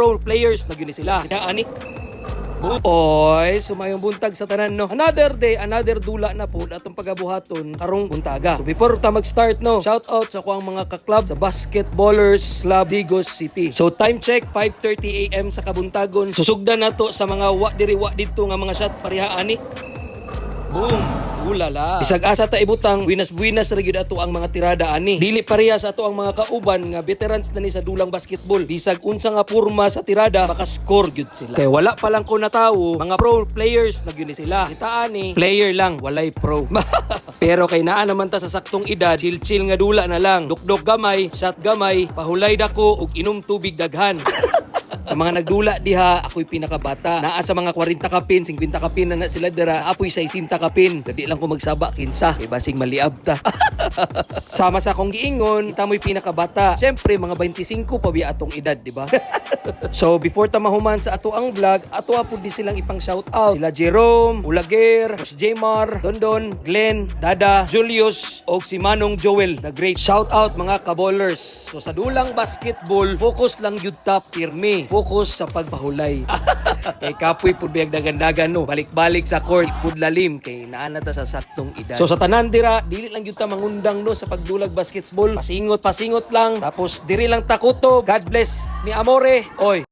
pro players na gyud sila. Ani Oy, sumayong buntag sa tanan no. Another day, another dula na po atong pagabuhaton karong buntaga. So before ta mag-start no, shout out sa kuang mga ka-club sa Basketballers Club Digos City. So time check 5:30 AM sa kabuntagon. Susugdan nato sa mga wa diri wa didto nga mga shot pareha ani. Boom. Ulala. Isag asa ta ibutang buinas-buinas ra gyud ato ang mga tirada ani. Dili pareha sa ato ang mga kauban nga veterans na ni sa dulang basketball. Bisag unsa nga porma sa tirada maka-score gyud sila. Kay wala pa lang ko natawo, mga pro players na gyud ni sila. Kita ani, player lang, walay pro. Pero kay naa naman ta sa saktong edad, chill-chill nga dula na lang. Dukdok gamay, shot gamay, pahulay dako ug inom tubig daghan. Sa mga nagdula diha, ako'y pinakabata. Naa sa mga 40 kapin, 50 kapin na sila dira, apoy 60 kapin. Dadi lang ko magsaba kinsa, kay basing maliab ta. Sama sa akong giingon, kita mo'y pinakabata. Syempre, mga 25 pa biya atong edad, di ba? So, before ta mahuman sa ato ang vlog, ato apod di silang ipang shout out. Sila Jerome, Ulager, Boss Jmar, Dondon, Glenn, Dada, Julius, o si Manong Joel, the great. Shout out mga kaballers. So, sa dulang basketball, focus lang yun top, pirmi. Focus sa pagpahulay. Kay kapoy pud biyag dagan-dagan no. Balik-balik sa court pud lalim kay naa na ta sa saktong edad. So sa tanan dira, dili lang gyud ta mangundang no sa pagdulag basketball. Pasingot lang. Tapos diri lang takuto. God bless mi amore. Oy.